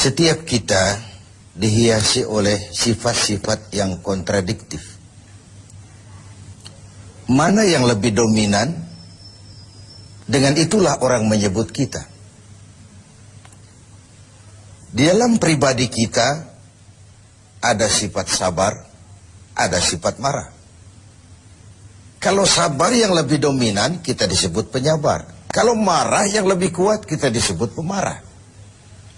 Setiap kita dihiasi oleh sifat-sifat yang kontradiktif. Mana yang lebih dominan, dengan itulah orang menyebut kita. Di dalam pribadi kita ada sifat sabar, ada sifat marah. Kalau sabar yang lebih dominan, kita disebut penyabar. Kalau marah yang lebih kuat, kita disebut pemarah.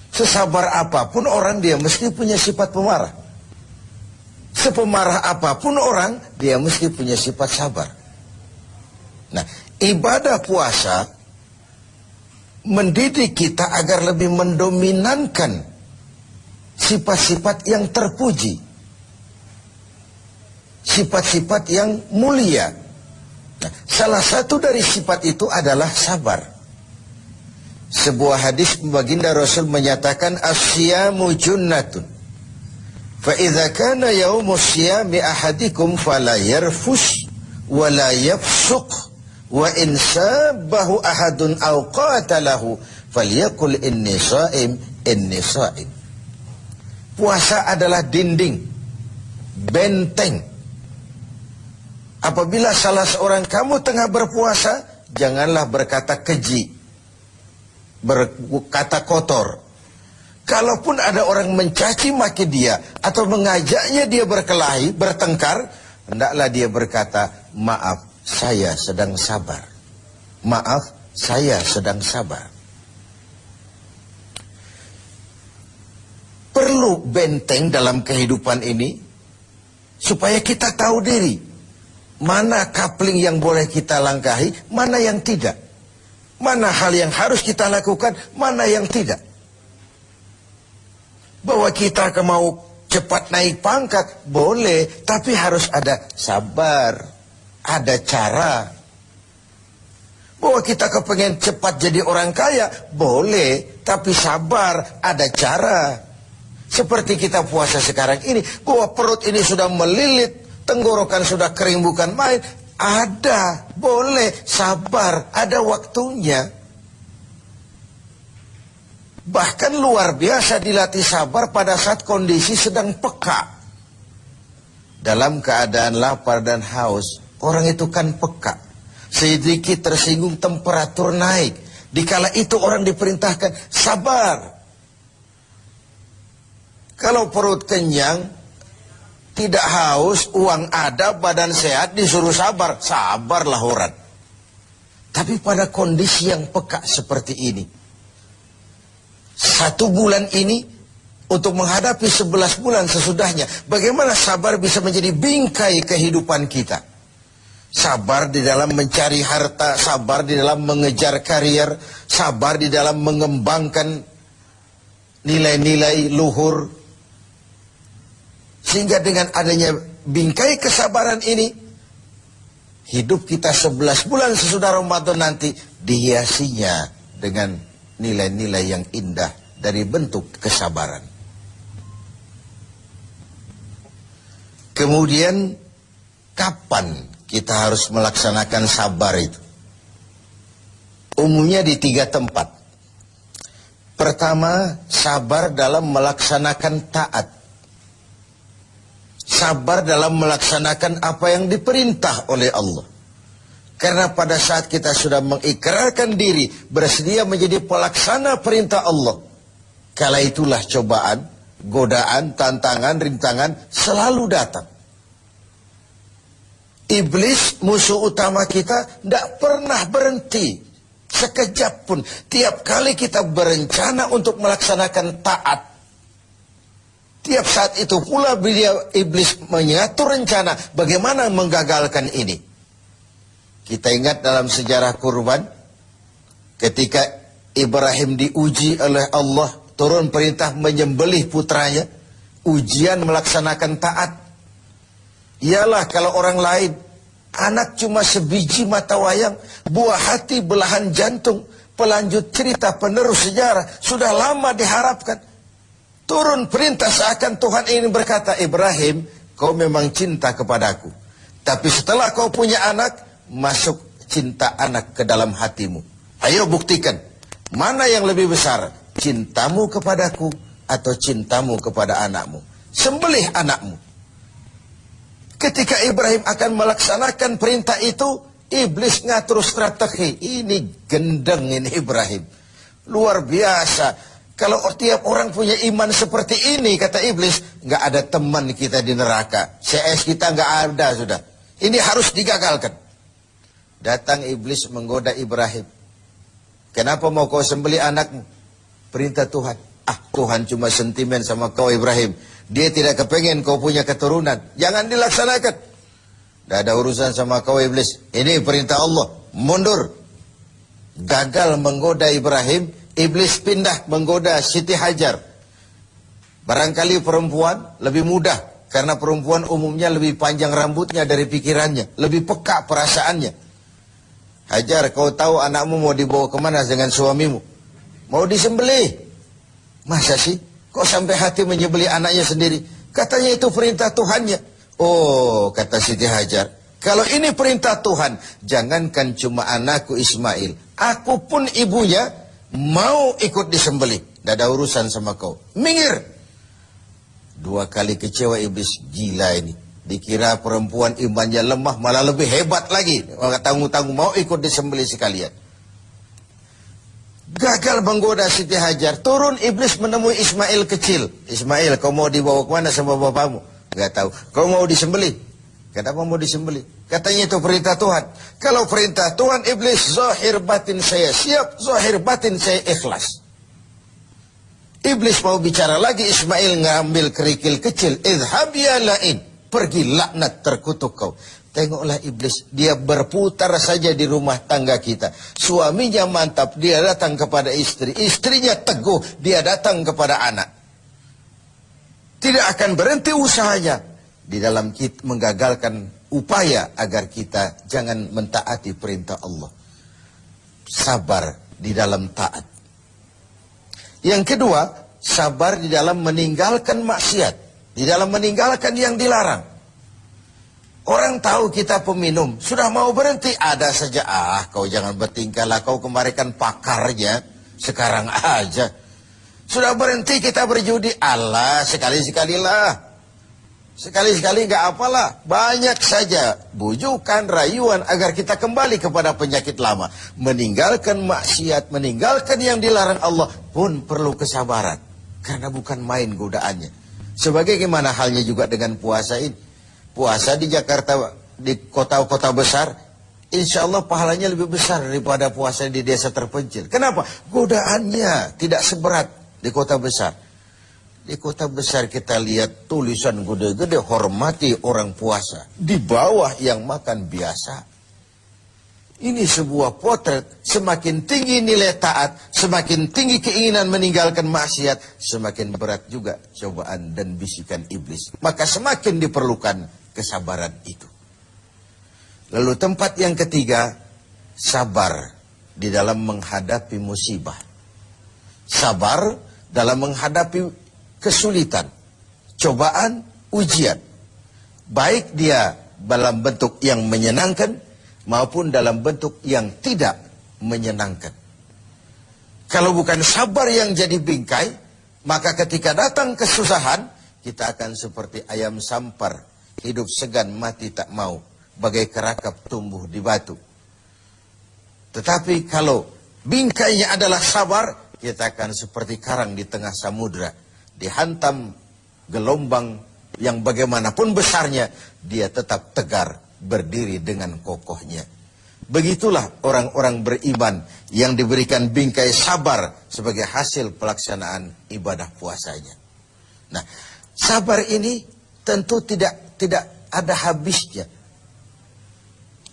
Sesabar apapun orang, dia mesti punya sifat pemarah. Sepemarah apapun orang, dia mesti punya sifat sabar. Nah, ibadah puasa mendidik kita agar lebih mendominankan sifat-sifat yang terpuji, sifat-sifat yang mulia. Nah, salah satu dari sifat itu adalah sabar. Sebuah hadis baginda Rasul menyatakan as-siyamu junnatun fa idza kana yaumus siyami ahadikum fala yarfus wa la yafsuq wa in sabahu ahadun aw qatalahu falyaqul inni shaim inni shaim. Puasa adalah dinding, benteng. Apabila salah seorang kamu tengah berpuasa, janganlah berkata keji, berkata kotor. Kalaupun ada orang mencaci maki dia atau mengajaknya dia berkelahi, bertengkar, hendaklah dia berkata, maaf, saya sedang sabar. Maaf, saya sedang sabar. Perlu benteng dalam kehidupan ini supaya kita tahu diri. Mana coupling yang boleh kita langkahi, mana yang tidak. Mana hal yang harus kita lakukan, mana yang tidak. Bahwa kita mau cepat naik pangkat, boleh. Tapi harus ada sabar, ada cara. Bahwa kita kepengen cepat jadi orang kaya, boleh. Tapi sabar, ada cara. Seperti kita puasa sekarang ini, bahwa perut ini sudah melilit, tenggorokan sudah kering bukan main. Ada, boleh, sabar, ada waktunya. Bahkan luar biasa dilatih sabar pada saat kondisi sedang peka. Dalam keadaan lapar dan haus, orang itu kan peka. Sedikit tersinggung temperatur naik. Dikala itu orang diperintahkan sabar. Kalau perut kenyang, tidak haus, uang ada, badan sehat, disuruh sabar. Sabarlah orang. Tapi pada kondisi yang peka seperti ini, 1 bulan ini, untuk menghadapi 11 bulan sesudahnya, bagaimana sabar bisa menjadi bingkai kehidupan kita. Sabar di dalam mencari harta, sabar di dalam mengejar karier, sabar di dalam mengembangkan nilai-nilai luhur. Sehingga dengan adanya bingkai kesabaran ini, hidup kita 11 bulan sesudah Ramadan nanti dihiasinya dengan nilai-nilai yang indah dari bentuk kesabaran. Kemudian, kapan kita harus melaksanakan sabar itu? Umumnya di 3 tempat. Pertama, sabar dalam melaksanakan taat. Sabar dalam melaksanakan apa yang diperintah oleh Allah. Karena pada saat kita sudah mengikrarkan diri, bersedia menjadi pelaksana perintah Allah, kala itulah cobaan, godaan, tantangan, rintangan selalu datang. Iblis, musuh utama kita, tidak pernah berhenti sekejap pun. Tiap kali kita berencana untuk melaksanakan taat, tiap saat itu pula iblis mengatur rencana bagaimana menggagalkan ini. Kita ingat dalam sejarah kurban, ketika Ibrahim diuji oleh Allah, turun perintah menyembelih putranya, ujian melaksanakan taat. Ialah kalau orang lain, anak cuma sebiji mata wayang, buah hati belahan jantung, pelanjut cerita penerus sejarah, sudah lama diharapkan. Turun perintah seakan Tuhan ingin berkata, Ibrahim, kau memang cinta kepadaku. Tapi setelah kau punya anak, masuk cinta anak ke dalam hatimu. Ayo buktikan, mana yang lebih besar, cintamu kepadaku atau cintamu kepada anakmu. Sembelih anakmu. Ketika Ibrahim akan melaksanakan perintah itu, iblis ngatur strategi. Ini gendeng ini Ibrahim. Luar biasa. Kalau tiap orang punya iman seperti ini, kata iblis, nggak ada teman kita di neraka. CS kita nggak ada sudah. Ini harus digagalkan. Datang iblis menggoda Ibrahim. Kenapa mau kau sembelih anakmu? Perintah Tuhan. Ah, Tuhan cuma sentimen sama kau Ibrahim. Dia tidak kepengen kau punya keturunan. Jangan dilaksanakan. Tidak ada urusan sama kau iblis. Ini perintah Allah. Mundur. Gagal menggoda Ibrahim. Iblis pindah menggoda Siti Hajar. Barangkali perempuan lebih mudah. Karena perempuan umumnya lebih panjang rambutnya dari pikirannya. Lebih peka perasaannya. Hajar, kau tahu anakmu mau dibawa kemana dengan suamimu? Mau disembelih. Masa sih? Kok sampai hati menyembelih anaknya sendiri? Katanya itu perintah Tuhannya. Oh, kata Siti Hajar. Kalau ini perintah Tuhan, jangankan cuma anakku Ismail. Aku pun ibunya mau ikut disembelih. Tidak ada urusan sama kau. Minggir. 2 kali kecewa iblis. Gila ini. Dikira perempuan imannya lemah, malah lebih hebat lagi. Tanggung-tanggung mau ikut disembelih sekalian. Gagal menggoda Siti Hajar. Turun iblis menemui Ismail kecil. Ismail, kau mau dibawa kemana sama bapakmu? Gak tahu. Kau mau disembelih? Kenapa mau disembelih? Katanya itu perintah Tuhan. Kalau perintah Tuhan, iblis, zahir batin saya siap, zahir batin saya ikhlas. Iblis mau bicara lagi, Ismail ngambil kerikil kecil. Idhab ya la'in. Pergi laknat terkutuk kau. Tengoklah iblis, dia berputar saja di rumah tangga kita. Suaminya mantap, dia datang kepada istri. Istrinya teguh, dia datang kepada anak. Tidak akan berhenti usahanya. Di dalam kita menggagalkan upaya agar kita jangan mentaati perintah Allah. Sabar di dalam taat. Yang kedua, sabar di dalam meninggalkan maksiat. Di dalam meninggalkan yang dilarang. Orang tahu kita peminum, sudah mau berhenti, ada saja. Ah, kau jangan bertingkah lah, kau kemarin kan pakarnya, sekarang aja. Sudah berhenti kita berjudi, Allah sekali-sekalilah. Sekali-sekali gak apalah, banyak saja bujukan, rayuan agar kita kembali kepada penyakit lama. Meninggalkan maksiat, meninggalkan yang dilarang Allah pun perlu kesabaran. Karena bukan main godaannya. Sebagaimana halnya juga dengan puasa ini. Puasa di Jakarta, di kota-kota besar, insya Allah pahalanya lebih besar daripada puasa di desa terpencil. Kenapa? Godaannya tidak seberat di kota besar. Di kota besar kita lihat tulisan gede-gede, hormati orang puasa. Di bawah yang makan biasa. Ini sebuah potret, semakin tinggi nilai taat, semakin tinggi keinginan meninggalkan maksiat, semakin berat juga cobaan dan bisikan iblis. Maka semakin diperlukan kesabaran itu. Lalu tempat yang ketiga, sabar di dalam menghadapi musibah. Sabar dalam menghadapi kesulitan, cobaan, ujian. Baik dia dalam bentuk yang menyenangkan maupun dalam bentuk yang tidak menyenangkan. Kalau bukan sabar yang jadi bingkai, maka ketika datang kesusahan, kita akan seperti ayam sampar, hidup segan mati tak mau, bagai kerakap tumbuh di batu. Tetapi kalau bingkainya adalah sabar, kita akan seperti karang di tengah samudra. Dihantam gelombang yang bagaimanapun besarnya, dia tetap tegar, berdiri dengan kokohnya. Begitulah orang-orang beriman yang diberikan bingkai sabar sebagai hasil pelaksanaan ibadah puasanya. Nah, sabar ini tentu tidak ada habisnya.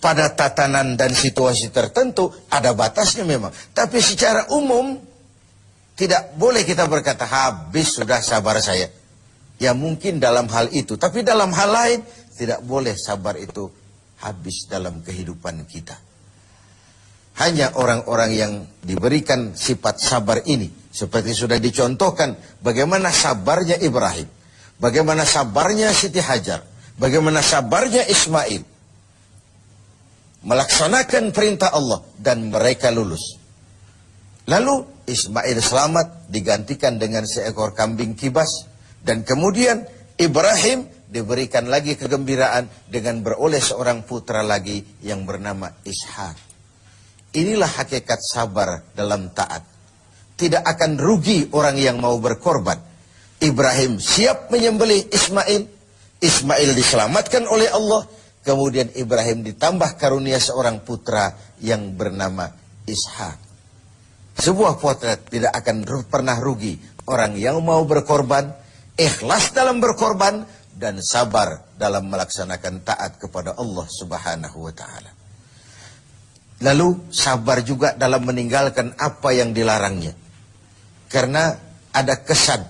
Pada tatanan dan situasi tertentu ada batasnya memang. Tapi secara umum tidak boleh kita berkata, habis sudah sabar saya. Ya mungkin dalam hal itu. Tapi dalam hal lain, tidak boleh sabar itu habis dalam kehidupan kita. Hanya orang-orang yang diberikan sifat sabar ini. Seperti sudah dicontohkan, bagaimana sabarnya Ibrahim. Bagaimana sabarnya Siti Hajar. Bagaimana sabarnya Ismail. Melaksanakan perintah Allah dan mereka lulus. Lalu Ismail selamat digantikan dengan seekor kambing kibas. Dan kemudian Ibrahim diberikan lagi kegembiraan dengan beroleh seorang putra lagi yang bernama Ishak. Inilah hakikat sabar dalam taat. Tidak akan rugi orang yang mau berkorban. Ibrahim siap menyembelih Ismail. Ismail diselamatkan oleh Allah. Kemudian Ibrahim ditambah karunia seorang putra yang bernama Ishak. Sebuah potret tidak akan pernah rugi. Orang yang mau berkorban, ikhlas dalam berkorban, dan sabar dalam melaksanakan taat kepada Allah Subhanahu wa ta'ala. Lalu sabar juga dalam meninggalkan apa yang dilarangnya. Karena ada kesan,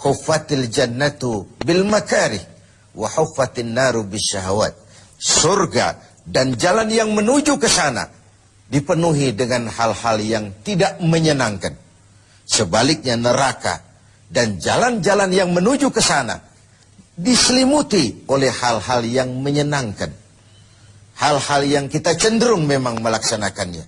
huffatil jannatu bil makarih wa huffatin naru bisyahawat. Surga dan jalan yang menuju ke sana dipenuhi dengan hal-hal yang tidak menyenangkan. Sebaliknya neraka dan jalan-jalan yang menuju ke sana diselimuti oleh hal-hal yang menyenangkan. Hal-hal yang kita cenderung memang melaksanakannya.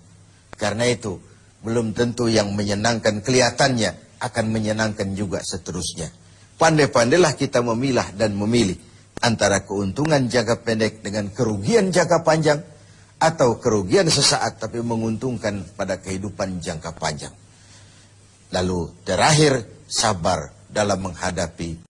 Karena itu belum tentu yang menyenangkan kelihatannya akan menyenangkan juga seterusnya. Pandai-pandailah kita memilah dan memilih antara keuntungan jangka pendek dengan kerugian jangka panjang, atau kerugian sesaat tapi menguntungkan pada kehidupan jangka panjang. Lalu terakhir, sabar dalam menghadapi